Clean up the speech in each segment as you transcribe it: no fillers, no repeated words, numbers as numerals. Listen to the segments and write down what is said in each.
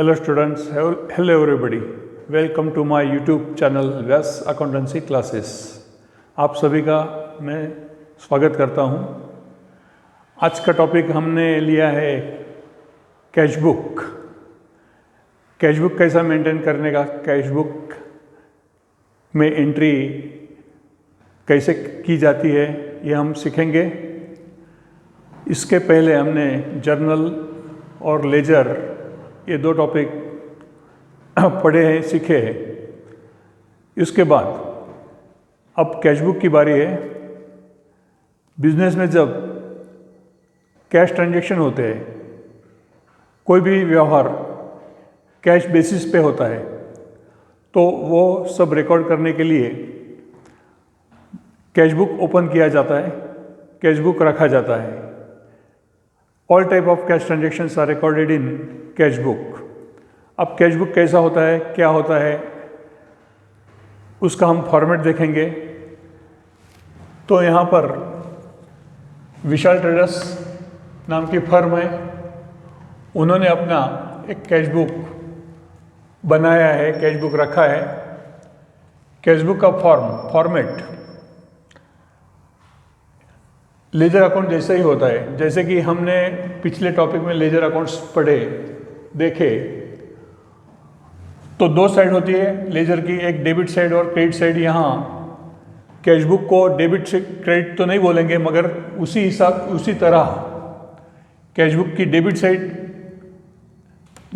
Hello students, hello everybody. Welcome to my YouTube channel Vyas accountancy classes. आप सभी का मैं स्वागत करता हूं. आज का टॉपिक हमने लिया है कैश बुक. कैश बुक कैसा मेंटेन करने का, कैश बुक में एंट्री कैसे की जाती है ये हम सीखेंगे. इसके पहले हमने जर्नल और लेजर ये दो टॉपिक पढ़े हैं, सीखे हैं. इसके बाद अब कैश बुक की बारी है. बिजनेस में जब कैश ट्रांजैक्शन होते हैं, कोई भी व्यवहार कैश बेसिस पे होता है, तो वो सब रिकॉर्ड करने के लिए कैश बुक ओपन किया जाता है, कैश बुक रखा जाता है. All type of cash transactions are recorded in cash book. अब कैश बुक कैसा होता है, क्या होता है, उसका हम फॉर्मेट देखेंगे. तो यहाँ पर विशाल ट्रेडर्स नाम की फर्म है. उन्होंने अपना एक कैश बुक बनाया है, कैश बुक रखा है. कैश बुक का फॉर्मेट लेजर अकाउंट जैसा ही होता है. जैसे कि हमने पिछले टॉपिक में लेजर अकाउंट्स पढ़े, देखे, तो दो साइड होती है लेजर की, एक डेबिट साइड और क्रेडिट साइड. यहाँ कैश बुक को डेबिट से क्रेडिट तो नहीं बोलेंगे, मगर उसी तरह कैश बुक की डेबिट साइड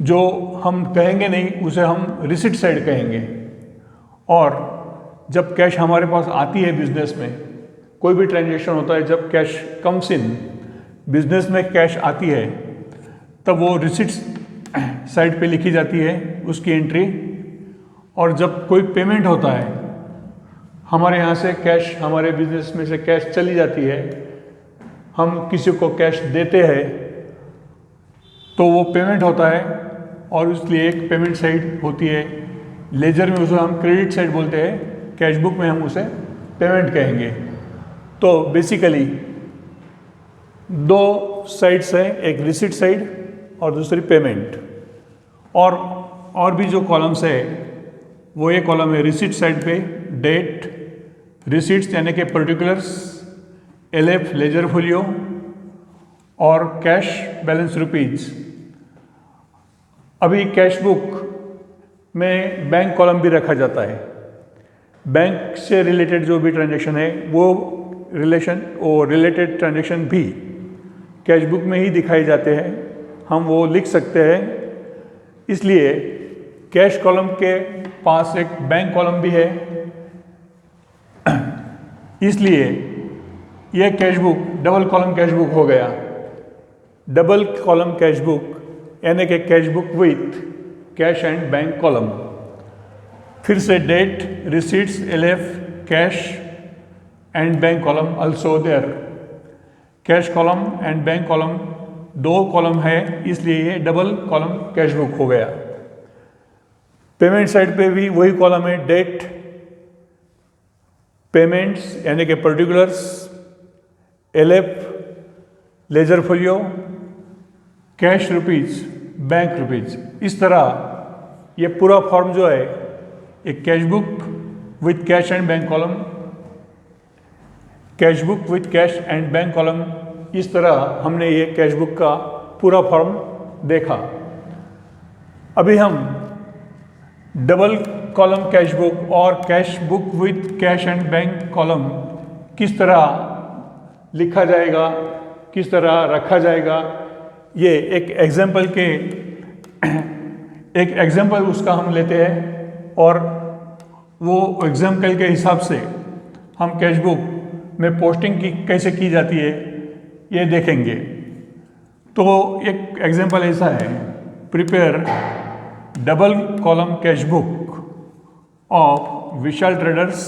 जो हम कहेंगे नहीं, उसे हम रिसिट साइड कहेंगे. और जब कैश हमारे पास आती है, बिजनेस में कोई भी ट्रांजैक्शन होता है, जब कैश कम्स इन, बिजनेस में कैश आती है, तब वो रिसिट्स साइड पे लिखी जाती है, उसकी एंट्री. और जब कोई पेमेंट होता है, हमारे यहाँ से कैश, हमारे बिजनेस में से कैश चली जाती है, हम किसी को कैश देते हैं, तो वो पेमेंट होता है और इसलिए एक पेमेंट साइड होती है. लेजर में उसे हम क्रेडिट साइड बोलते हैं, कैश बुक में हम उसे पेमेंट कहेंगे. तो बेसिकली दो साइड्स हैं, एक रिसिट साइड और दूसरी पेमेंट. और भी जो कॉलम्स है, वो ये कॉलम है रिसिट साइड पे डेट, रिसिट्स यानी कि पर्टिकुलर्स, एलएफ लेजर फोलियो और कैश बैलेंस रुपीज. अभी कैश बुक में बैंक कॉलम भी रखा जाता है. बैंक से रिलेटेड जो भी ट्रांजैक्शन है, वो रिलेटेड ट्रांजैक्शन भी कैश बुक में ही दिखाए जाते हैं, हम वो लिख सकते हैं. इसलिए कैश कॉलम के पास एक बैंक कॉलम भी है. इसलिए यह cash book double column cash book हो गया. डबल कॉलम कैश बुक यानी कि cash book with cash and bank column. फिर से date, receipts, LF, cash and bank column also there. Cash column and bank column दो column है, इसलिए ये डबल कॉलम कैश बुक हो गया. पेमेंट साइड पे भी वही कॉलम है, डेट, पेमेंट्स यानी कि particulars, LF ledger folio, cash rupees, bank rupees. इस तरह ये पूरा फॉर्म जो है, एक cash book with cash and bank column, cash book with cash and bank column, इस तरह हमने ये कैश बुक का पूरा फॉर्म देखा. अभी हम डबल कॉलम कैश बुक और cash book with cash and bank column किस तरह लिखा जाएगा, किस तरह रखा जाएगा, ये एक एग्जाम्पल उसका हम लेते हैं. और वो एग्जाम्पल के हिसाब से हम कैश बुक में पोस्टिंग कैसे की जाती है ये देखेंगे. तो एक एग्जाम्पल ऐसा है, prepare double column cash book of Vishal traders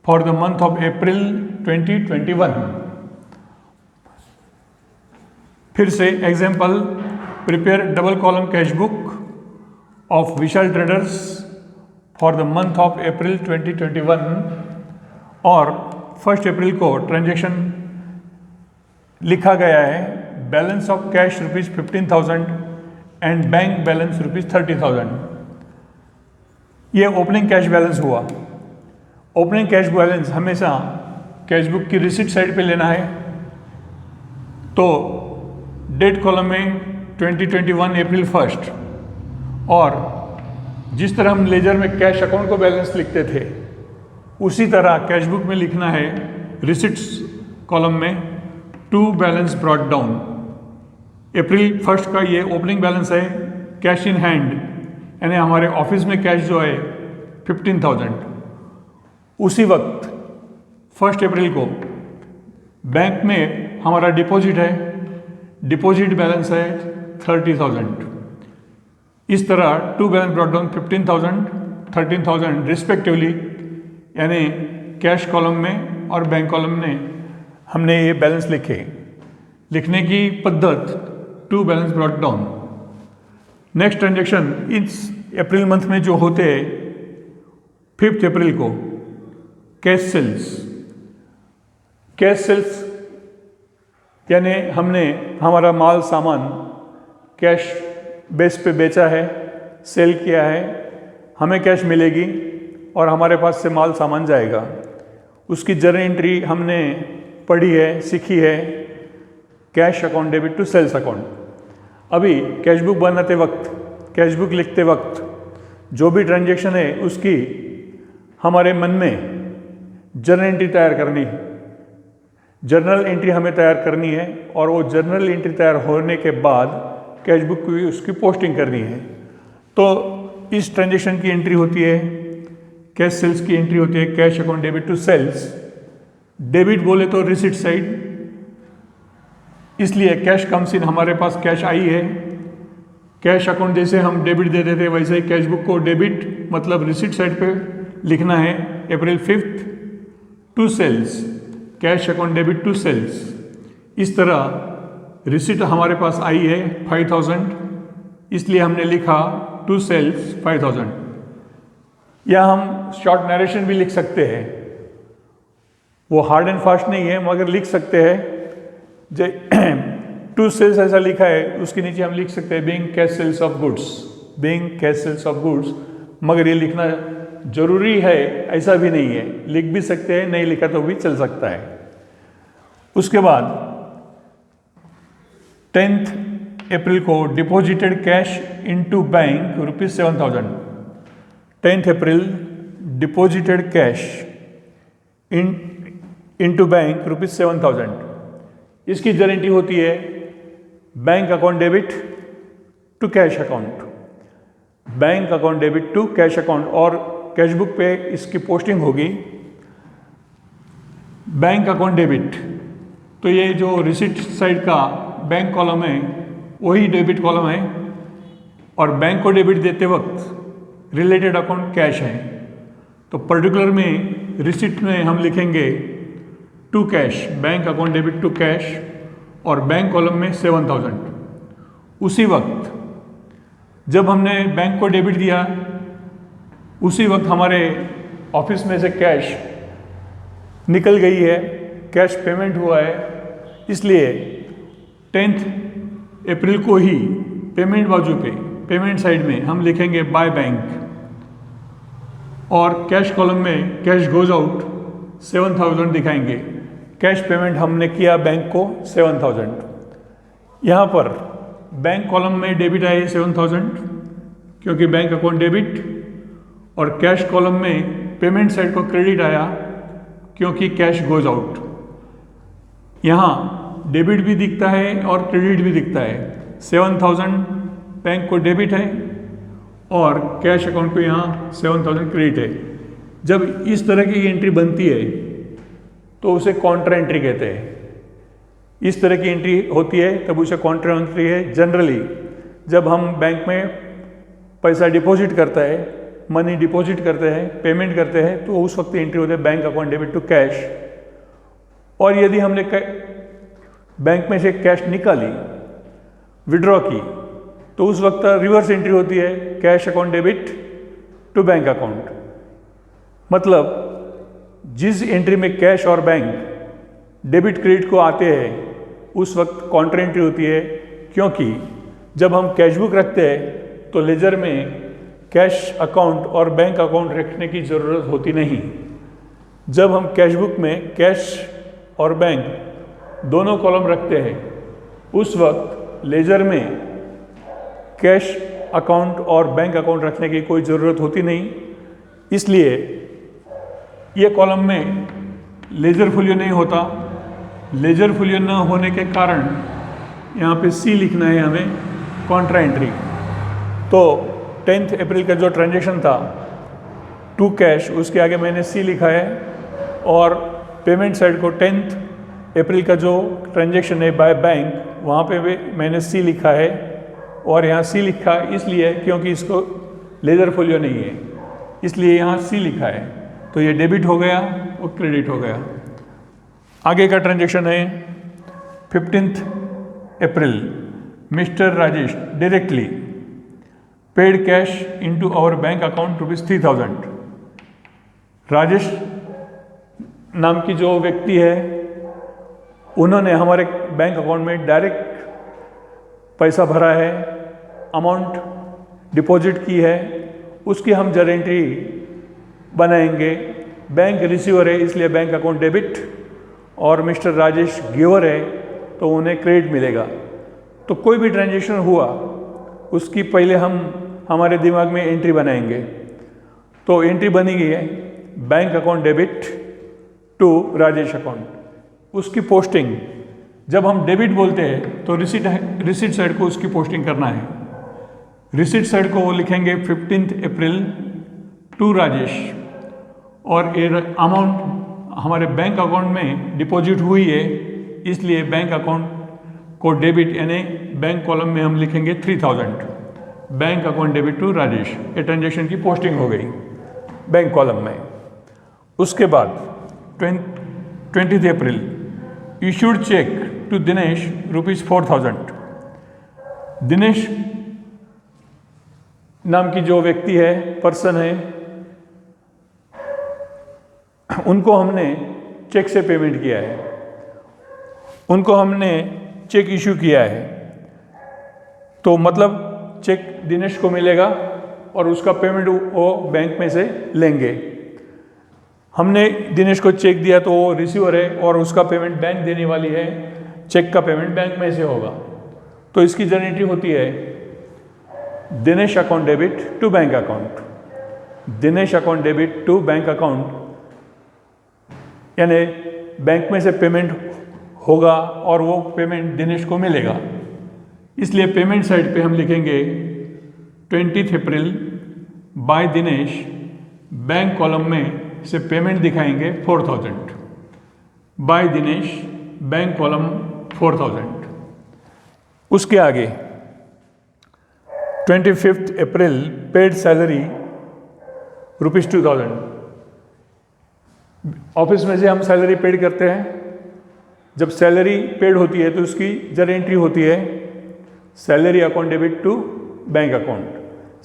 for the month of April 2021. फिर से example, prepare double column cash book of Vishal traders for the month of April 2021. और 1 अप्रैल को ट्रांजैक्शन लिखा गया है, balance of cash ₹15,000 and bank balance ₹30,000। ये opening cash balance हुआ। Opening cash balance हमेशा कैश बुक की रिसिट साइड पे लेना है। तो डेट कॉलम में 2021 अप्रैल 1 और जिस तरह हम लेजर में कैश अकाउंट को बैलेंस लिखते थे उसी तरह कैश बुक में लिखना है रिसिट्स कॉलम में टू बैलेंस ब्रॉट डाउन। अप्रैल 1 का ये ओपनिंग बैलेंस है, कैश इन हैंड यानी हमारे ऑफिस में कैश जो है 15,000। उसी वक्त 1 अप्रैल को बैंक में हमारा डिपॉजिट है, डिपॉजिट बैलेंस है 30,000। इस तरह to balance brought down 15,000 13,000 respectively, यानी कैश कॉलम में और बैंक कॉलम में हमने ये बैलेंस लिखने की पद्धत to balance brought down. Next transaction इस अप्रैल मंथ में जो होते हैं 5 अप्रैल को कैश सेल्स यानी हमने हमारा माल सामान कैश बेस पे बेचा है, सेल किया है, हमें कैश मिलेगी और हमारे पास से माल सामान जाएगा। उसकी जर्नल एंट्री हमने पढ़ी है, सीखी है, cash account debit to sales account. अभी कैश बुक बनाते वक्त, कैश बुक लिखते वक्त जो भी ट्रांजेक्शन है उसकी हमारे मन में जर्नल एंट्री तैयार करनी है। जर्नल एंट्री हमें तैयार करनी है और वो जर्नल एंट्री तैयार होने के बाद कैश बुक की उसकी पोस्टिंग करनी है। तो इस ट्रांजेक्शन की एंट्री होती है, कैश सेल्स की एंट्री होती है cash account debit to sales. Debit बोले तो रिसिट साइड, इसलिए कैश कम्स इन, हमारे पास कैश आई है। कैश अकाउंट जैसे हम डेबिट देते थे वैसे ही कैश बुक को डेबिट मतलब रिसिट साइड पे लिखना है April 5 to sales, cash account debit to sales. इस तरह रिसिट हमारे पास आई है 5,000, इसलिए हमने लिखा टू सेल्स 5,000। या हम शॉर्ट नरेशन भी लिख सकते हैं, वो हार्ड एंड फास्ट नहीं है मगर लिख सकते हैं। टू सेल्स ऐसा लिखा है, उसके नीचे हम लिख सकते हैं being cash sales of goods, being cash sales of goods. मगर ये लिखना जरूरी है ऐसा भी नहीं है, लिख भी सकते हैं, नहीं लिखा तो भी चल सकता है। उसके बाद 10 अप्रैल को deposited cash into bank ₹7,000। 10 April deposited cash into bank ₹7,000। इसकी गारंटी होती है bank account debit to cash account, bank account debit to cash account, और कैश बुक पे इसकी पोस्टिंग होगी बैंक अकाउंट डेबिट। तो ये जो रिसिट साइड का बैंक कॉलम है वही डेबिट कॉलम है, और बैंक को डेबिट देते वक्त रिलेटेड अकाउंट कैश है। तो पर्टिकुलर में रिसिट में हम लिखेंगे to cash, bank account debit to cash, और बैंक कॉलम में 7,000। उसी वक्त जब हमने बैंक को डेबिट दिया उसी वक्त हमारे ऑफिस में से कैश निकल गई है, कैश पेमेंट हुआ है, इसलिए 10 अप्रैल को ही पेमेंट बाजू पे, पेमेंट साइड में हम लिखेंगे बाय बैंक, और कैश कॉलम में कैश गोज आउट 7,000 दिखाएंगे। कैश पेमेंट हमने किया बैंक को 7,000। यहाँ पर बैंक कॉलम में डेबिट आए 7,000 क्योंकि बैंक अकाउंट डेबिट, और कैश कॉलम में पेमेंट साइड को क्रेडिट आया क्योंकि कैश गोज आउट। यहाँ डेबिट भी दिखता है और क्रेडिट भी दिखता है। 7,000 बैंक को डेबिट है और कैश अकाउंट को यहाँ 7,000 क्रेडिट है। जब इस तरह की एंट्री बनती है तो उसे कॉन्ट्रा एंट्री कहते हैं। इस तरह की एंट्री होती है तब उसे कॉन्ट्रा एंट्री है। जनरली जब हम बैंक में पैसा डिपॉजिट करता है, मनी डिपॉजिट करते हैं, पेमेंट करते हैं, तो उस वक्त एंट्री होती है bank account debit to cash. और यदि हमने बैंक में से कैश निकाली, विड्रॉ की, तो उस वक्त रिवर्स एंट्री होती है cash account debit to bank account. मतलब जिस एंट्री में कैश और बैंक डेबिट क्रेडिट को आते हैं उस वक्त कॉन्ट्रा एंट्री होती है, क्योंकि जब हम कैश बुक रखते हैं तो लेजर में कैश अकाउंट और बैंक अकाउंट रखने की ज़रूरत होती नहीं। जब हम कैश बुक में कैश और बैंक दोनों कॉलम रखते हैं उस वक्त लेजर में कैश अकाउंट और बैंक अकाउंट रखने की कोई ज़रूरत होती नहीं। इसलिए ये कॉलम में लेजर फोलियो नहीं होता। लेजर फोलियो न होने के कारण यहाँ पे सी लिखना है हमें कॉन्ट्रा एंट्री। तो 10 अप्रैल का जो ट्रांजैक्शन था टू कैश, उसके आगे मैंने सी लिखा है, और पेमेंट साइड को 10 अप्रैल का जो ट्रांजैक्शन है बाय बैंक वहाँ पे भी मैंने सी लिखा है। और यहाँ सी लिखा इसलिए क्योंकि इसको लेजर फोलियो नहीं है, इसलिए यहाँ सी लिखा है। तो ये डेबिट हो गया और क्रेडिट हो गया। आगे का ट्रांजैक्शन है 15 April. Mister Rajesh directly paid cash into our bank account ₹3000। Rajesh नाम की जो व्यक्ति है उन्होंने हमारे बैंक अकाउंट में डायरेक्ट पैसा भरा है, अमाउंट डिपॉजिट की है, उसकी हम गारंटी बनाएंगे। बैंक रिसीवर है इसलिए बैंक अकाउंट डेबिट, और मिस्टर राजेश गिवर है तो उन्हें क्रेडिट मिलेगा। तो कोई भी ट्रांजैक्शन हुआ उसकी पहले हम हमारे दिमाग में एंट्री बनाएंगे। तो एंट्री बनी गई है bank account debit to Rajesh account. उसकी पोस्टिंग जब हम डेबिट बोलते हैं तो रिसीट साइड को उसकी पोस्टिंग करना है। रिसीट साइड को वो लिखेंगे 15 अप्रैल टू राजेश, और ये अमाउंट हमारे बैंक अकाउंट में डिपॉजिट हुई है इसलिए बैंक अकाउंट को डेबिट यानी बैंक कॉलम में हम लिखेंगे 3000 bank account debit to Rajesh. ये ट्रांजेक्शन की पोस्टिंग हो गई बैंक कॉलम में। उसके बाद 20 April issued cheque to Dinesh ₹4000। Dinesh नाम की जो व्यक्ति है, पर्सन है, उनको हमने चेक से पेमेंट किया है, उनको हमने चेक इशू किया है। तो मतलब चेक दिनेश को मिलेगा और उसका पेमेंट वो बैंक में से लेंगे। हमने दिनेश को चेक दिया तो वो रिसीवर है और उसका पेमेंट बैंक देने वाली है, चेक का पेमेंट बैंक में से होगा। तो इसकी गारंटी होती है Dinesh account debit to bank account, Dinesh account debit to bank account, यानी बैंक में से पेमेंट होगा और वो पेमेंट दिनेश को मिलेगा। इसलिए पेमेंट साइड पे हम लिखेंगे 20 अप्रैल बाय दिनेश, बैंक कॉलम में से पेमेंट दिखाएंगे 4000 बाय दिनेश, बैंक कॉलम 4000। उसके आगे 25 अप्रैल पेड सैलरी ₹2000। ऑफिस में से हम सैलरी पेड करते हैं। जब सैलरी पेड होती है तो उसकी गारंटी होती है salary account debit to bank account.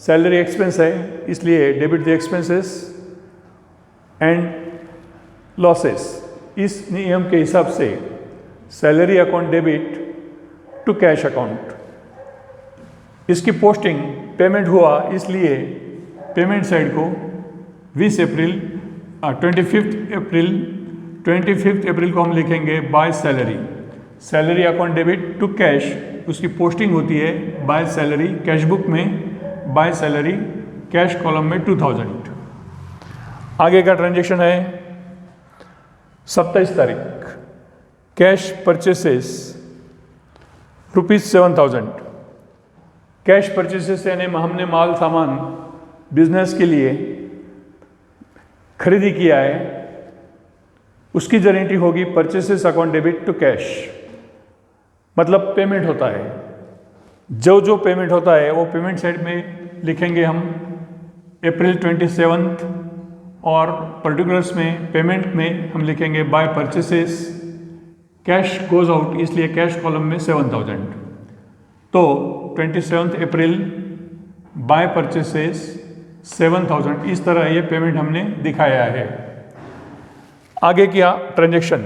Salary expense है इसलिए debit the expenses and losses. इस नियम के हिसाब से salary account debit to cash account. इसकी पोस्टिंग पेमेंट हुआ इसलिए पेमेंट साइड को 25 अप्रैल को हम लिखेंगे by salary, salary account debit to cash. उसकी पोस्टिंग होती है बाय सैलरी, कैश बुक में बाय सैलरी, कैश कॉलम में 2000। आगे का ट्रांजैक्शन है 27 तारीख, कैश परचेसेस ₹7000। कैश परचेसेस यानी हमने माल सामान बिजनेस के लिए खरीदी किया है, उसकी गारंटी होगी purchases account debit to cash. मतलब पेमेंट होता है, जो पेमेंट होता है वो पेमेंट साइड में लिखेंगे हम अप्रैल 27, और पर्टिकुलर्स में पेमेंट में हम लिखेंगे by purchases, cash goes out इसलिए कैश कॉलम में 7000। तो 27 अप्रैल बाय परचेसेस 7000, इस तरह ये पेमेंट हमने दिखाया है। आगे किया transaction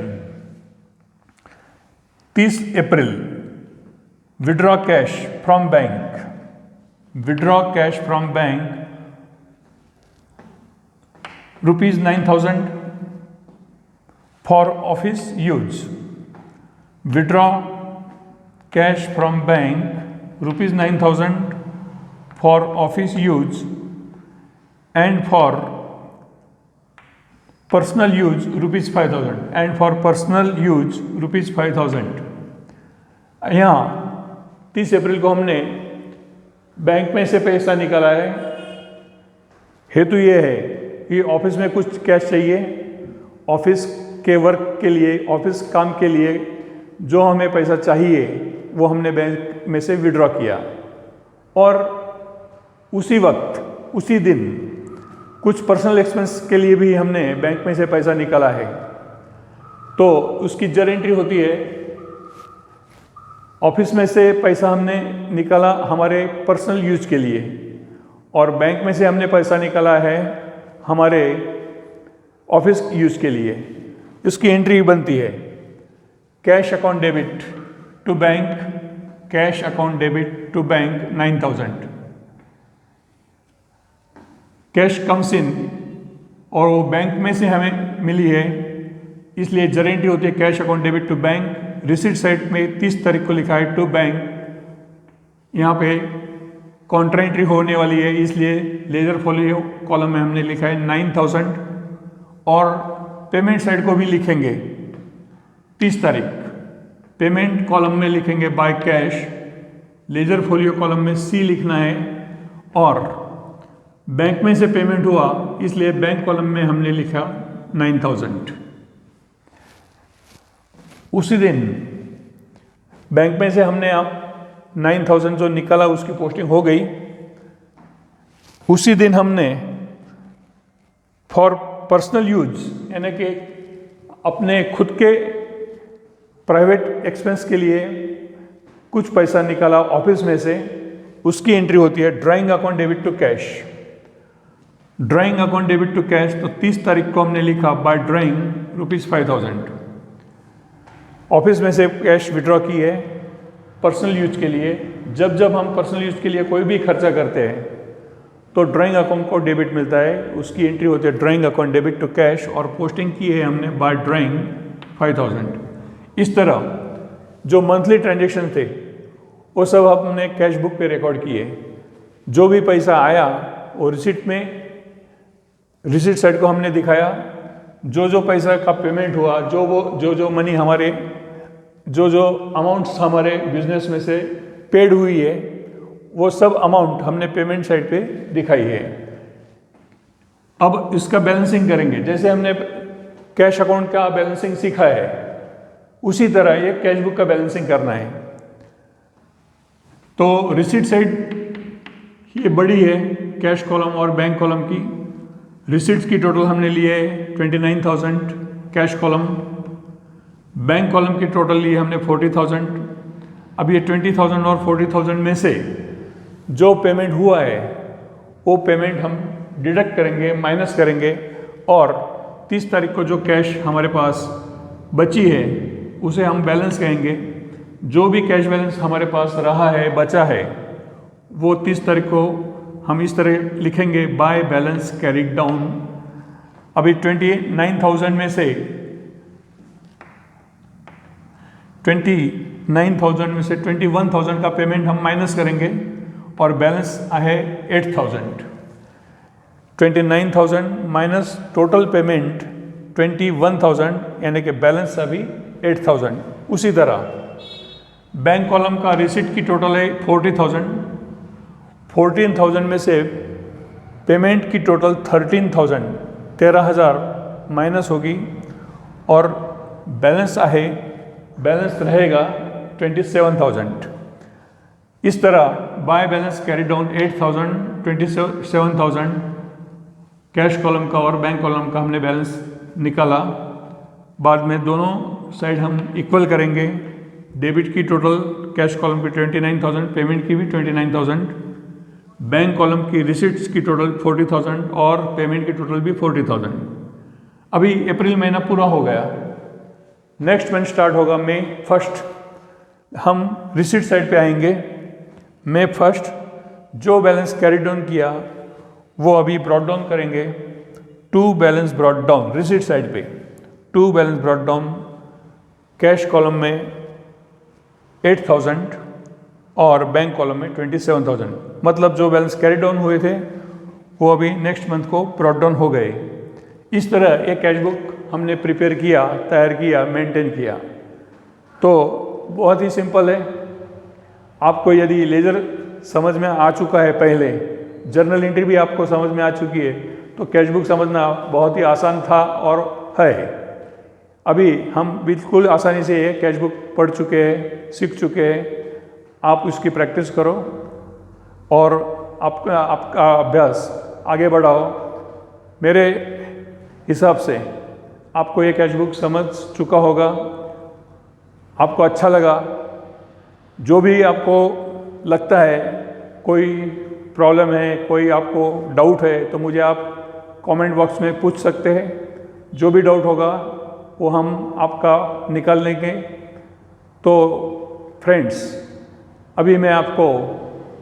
30 April withdraw cash from bank, withdraw cash from bank ₹9,000 for office use, withdraw cash from bank ₹9,000 for office use and for personal use ₹5,000 and for personal use ₹5,000। यहाँ 30 अप्रैल को हमने बैंक में से पैसा निकाला है। हेतु ये है कि ऑफिस में कुछ कैश चाहिए, ऑफिस के वर्क के लिए, ऑफिस काम के लिए जो हमें पैसा चाहिए वो हमने बैंक में से विड्रॉ किया, और उसी वक्त उसी दिन कुछ पर्सनल एक्सपेंस के लिए भी हमने बैंक में से पैसा निकाला है। तो उसकी जर एंट्री होती है, ऑफिस में से पैसा हमने निकाला हमारे पर्सनल यूज के लिए, और बैंक में से हमने पैसा निकाला है हमारे ऑफिस यूज के लिए। इसकी एंट्री बनती है cash account debit to bank, cash account debit to bank 9,000। Cash comes in और वो बैंक में से हमें मिली है, इसलिए जर एंट्री होती है cash account debit to bank. Receipt side में 30 तारीख को लिखा है टू बैंक, यहाँ पे काउंटर एंट्री होने वाली है, इसलिए लेजर फोलियो कॉलम में हमने लिखा है 9,000, और पेमेंट साइड को भी लिखेंगे 30 तारीख, पेमेंट कॉलम में लिखेंगे by cash, ledger folio column में सी लिखना है, और बैंक में से पेमेंट हुआ इसलिए बैंक कॉलम में हमने लिखा 9,000। उसी दिन बैंक में से हमने आप 9,000 जो निकाला उसकी पोस्टिंग हो गई। उसी दिन हमने फॉर पर्सनल यूज यानी कि अपने खुद के प्राइवेट एक्सपेंस के लिए कुछ पैसा निकाला ऑफिस में से, उसकी एंट्री होती है drawing account debit to cash. Drawing account debit to cash, तो 30 तारीख को हमने लिखा बाय ड्राइंग ₹5,000। ऑफिस में से कैश विड्रॉ की है पर्सनल यूज के लिए। जब जब हम पर्सनल यूज के लिए कोई भी खर्चा करते हैं तो ड्राइंग अकाउंट को डेबिट मिलता है, उसकी एंट्री होती है drawing account debit to cash, और पोस्टिंग की है हमने बाय ड्राइंग 5,000। इस तरह जो मंथली ट्रांजेक्शन थे वो सब हमने कैश बुक पे रिकॉर्ड किए। जो भी पैसा आया वो रिसिट में, रिसिट साइड को हमने दिखाया। जो पैसा का पेमेंट हुआ, जो मनी हमारे, जो अमाउंट्स हमारे बिजनेस में से पेड हुई है, वो सब अमाउंट हमने पेमेंट साइड पे दिखाई है। अब इसका बैलेंसिंग करेंगे। जैसे हमने कैश अकाउंट का बैलेंसिंग सीखा है उसी तरह ये कैश बुक का बैलेंसिंग करना है। तो रिसीट साइड ये बड़ी है कैश कॉलम और बैंक कॉलम की। रिसीट्स की टोटल हमने लिए 29,000 कैश कॉलम, बैंक कॉलम की टोटल लिए हमने 40,000। अब ये 20,000 और 40,000 में से जो पेमेंट हुआ है वो पेमेंट हम डिडक्ट करेंगे, माइनस करेंगे, और 30 तारीख को जो कैश हमारे पास बची है उसे हम बैलेंस कहेंगे। जो भी कैश बैलेंस हमारे पास रहा है, बचा है, वो 30 तारीख को हम इस तरह लिखेंगे बाय बैलेंस कैरिड डाउन। अभी 29,000 में से 21,000 का पेमेंट हम माइनस करेंगे और बैलेंस है 8,000। 29,000 माइनस टोटल पेमेंट 21,000 यानी कि बैलेंस अभी 8,000। उसी तरह बैंक कॉलम का रिसिट की टोटल है 40,000। 14,000 में से पेमेंट की टोटल 13,000 माइनस होगी और बैलेंस रहेगा 27,000। इस तरह by balance carry down 8,000, 27,000 cash column का और बैंक कॉलम का हमने बैलेंस निकाला। बाद में दोनों साइड हम इक्वल करेंगे। डेबिट की टोटल कैश कॉलम की 29,000, पेमेंट की भी 29,000, बैंक कॉलम की रिसिट्स की टोटल 40,000 और पेमेंट की टोटल भी 40,000। अभी अप्रैल महीना पूरा हो गया, नेक्स्ट मंथ स्टार्ट होगा मई 1। हम रिसीट साइड पे आएंगे। मैं फर्स्ट जो बैलेंस कैरी डाउन किया वो अभी ब्रॉट डाउन करेंगे। To balance brought down receipt side पे, to balance brought down cash column में 8,000 और बैंक कॉलम में 27,000, मतलब जो बैलेंस कैरी डाउन हुए थे वो अभी नेक्स्ट मंथ को ब्रॉट डाउन हो गए। इस तरह एक कैश बुक हमने प्रिपेयर किया, तैयार किया, मेंटेन किया। तो बहुत ही सिंपल है। आपको यदि लेजर समझ में आ चुका है, पहले जर्नल एंट्री भी आपको समझ में आ चुकी है, तो कैश बुक समझना बहुत ही आसान था और है। अभी हम बिल्कुल आसानी से ये कैश बुक पढ़ चुके हैं, सीख चुके हैं। आप उसकी प्रैक्टिस करो और आपका अभ्यास आगे बढ़ाओ। मेरे हिसाब से आपको ये कैश बुक समझ चुका होगा, आपको अच्छा लगा। जो भी आपको लगता है कोई प्रॉब्लम है, कोई आपको डाउट है, तो मुझे आप कमेंट बॉक्स में पूछ सकते हैं। जो भी डाउट होगा वो हम आपका निकाल लेंगे। तो फ्रेंड्स, अभी मैं आपको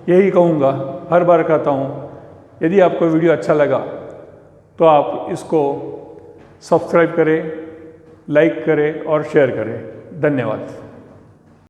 यही कहूँगा, हर बार कहता हूँ, यदि आपको वीडियो अच्छा लगा तो आप इसको सब्सक्राइब करें, लाइक करें और शेयर करें। धन्यवाद।